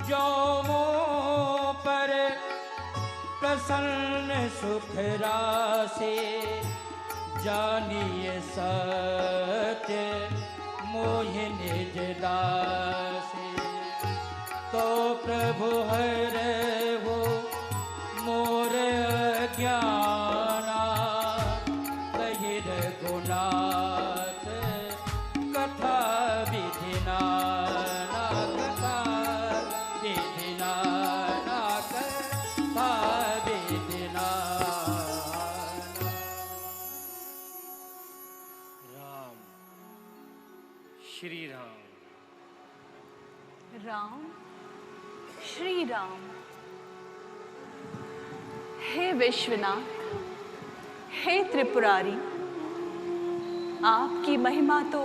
जो मुँह पर प्रसन्न सुख राशि, जानिए सत्य मोहि निज दासी। तो प्रभु हरे वो मोर अज्ञाना, कहि रघुनाथ कथा विधि नाना, कथा विधि नाना, कथा विधि नाना। राम, श्री राम। राम, श्री राम। हे विश्वनाथ, हे त्रिपुरारी, आपकी महिमा तो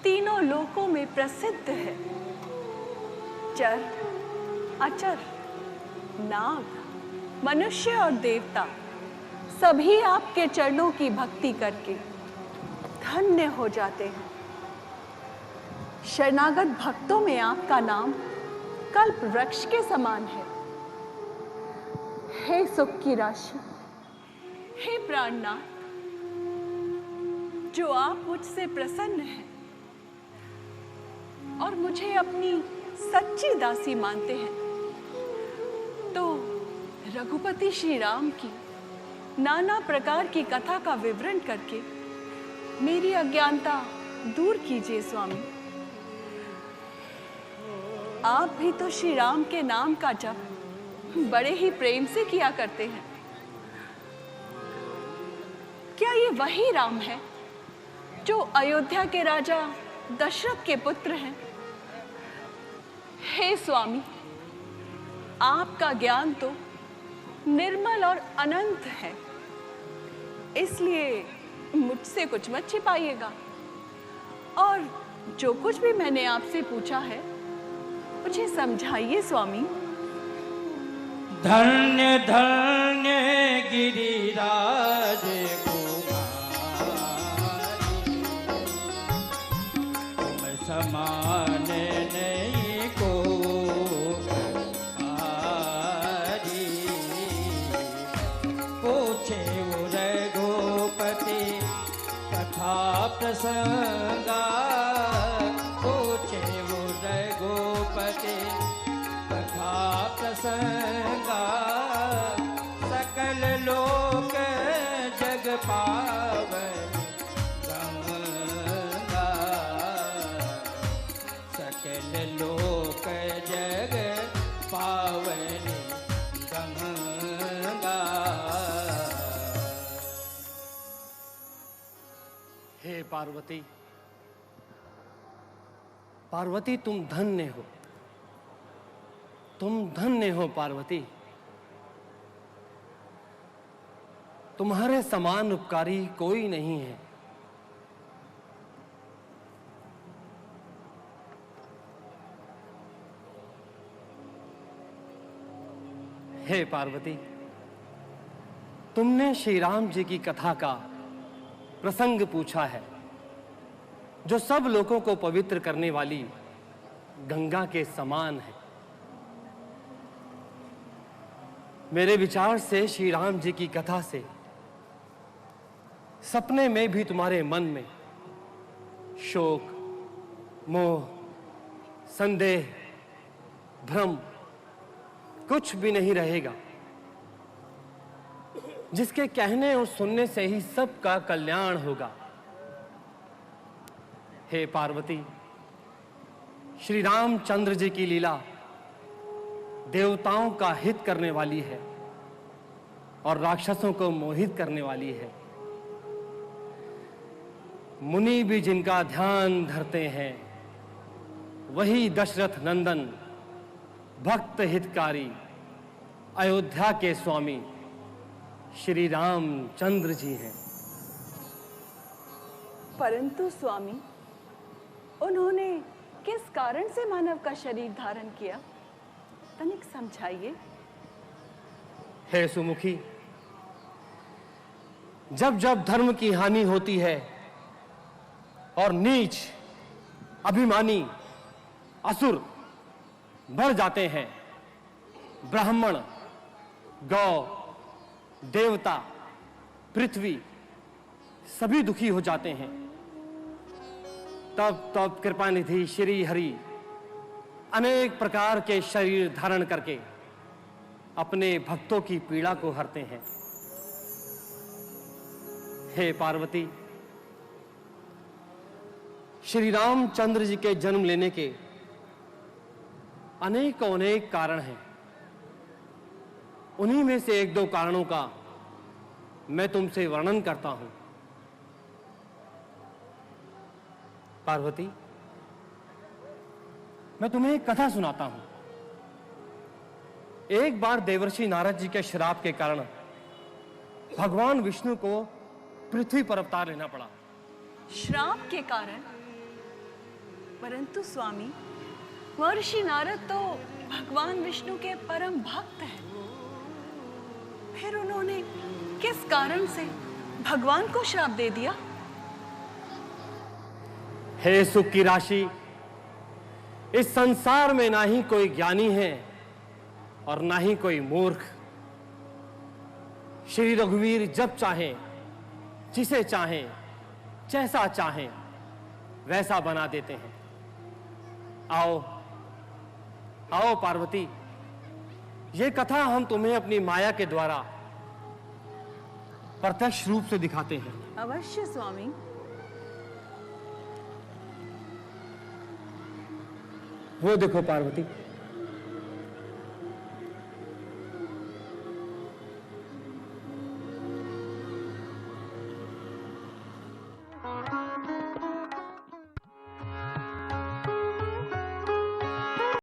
तीनों लोकों में प्रसिद्ध है। चर, अचर, नाग, मनुष्य और देवता सभी आपके चरणों की भक्ति करके धन्य हो जाते हैं। शरणागत भक्तों में आपका नाम कल्प वृक्ष के समान है। हे सुख की राशि, हे प्राणनाथ, जो आप मुझसे प्रसन्न हैं और मुझे अपनी सच्ची दासी मानते हैं, तो रघुपति श्री राम की नाना प्रकार की कथा का विवरण करके मेरी अज्ञानता दूर कीजिए स्वामी। आप भी तो श्री राम के नाम का जप बड़े ही प्रेम से किया करते हैं। क्या ये वही राम है जो अयोध्या के राजा दशरथ के पुत्र हैं? हे स्वामी, आपका ज्ञान तो निर्मल और अनंत है, इसलिए मुझसे कुछ मत छिपाइएगा। और जो कुछ भी मैंने आपसे पूछा है मुझे समझाइए स्वामी। धन्य धन्य गिरिराज कुमारी, तुम समान नहीं को आरी। पूछे रघुपति कथा प्रसंगा, पूछे रघुपति कथा प्रसंगा। सकल लोक जग पावन गंगा, सकल लोक जग पावन गंगा। हे पार्वती, पार्वती तुम धन्य हो, तुम धन्य हो पार्वती। तुम्हारे समान उपकारी कोई नहीं है। हे पार्वती, तुमने श्री राम जी की कथा का प्रसंग पूछा है, जो सब लोगों को पवित्र करने वाली गंगा के समान है। मेरे विचार से श्री राम जी की कथा से सपने में भी तुम्हारे मन में शोक, मोह, संदेह, भ्रम कुछ भी नहीं रहेगा, जिसके कहने और सुनने से ही सबका कल्याण होगा। हे पार्वती, श्री रामचंद्र जी की लीला देवताओं का हित करने वाली है और राक्षसों को मोहित करने वाली है। मुनि भी जिनका ध्यान धरते हैं, वही दशरथ नंदन भक्त हितकारी अयोध्या के स्वामी श्री रामचंद्र जी हैं। परंतु स्वामी, उन्होंने किस कारण से मानव का शरीर धारण किया, तनिक समझाइए। हे सुमुखी, जब जब धर्म की हानि होती है और नीच, अभिमानी, असुर बढ़ जाते हैं। ब्राह्मण, गौ, देवता, पृथ्वी सभी दुखी हो जाते हैं। तब कृपा निधि श्री हरि अनेक प्रकार के शरीर धारण करके अपने भक्तों की पीड़ा को हरते हैं। हे पार्वती, श्री रामचंद्र जी के जन्म लेने के अनेक कारण हैं। उन्हीं में से एक दो कारणों का मैं तुमसे वर्णन करता हूं। पार्वती, मैं तुम्हें एक कथा सुनाता हूं। एक बार देवर्षि नारद जी के श्राप के कारण भगवान विष्णु को पृथ्वी पर अवतार लेना पड़ा। श्राप के कारण? परंतु स्वामी, महर्षि नारद तो भगवान विष्णु के परम भक्त हैं। फिर उन्होंने किस कारण से भगवान को श्राप दे दिया? हे सुख की राशि, इस संसार में ना ही कोई ज्ञानी है और ना ही कोई मूर्ख। श्री रघुवीर जब चाहें, जिसे चाहें, जैसा चाहें वैसा बना देते हैं। आओ आओ पार्वती, ये कथा हम तुम्हें अपनी माया के द्वारा प्रत्यक्ष रूप से दिखाते हैं। अवश्य स्वामी। वो देखो पार्वती,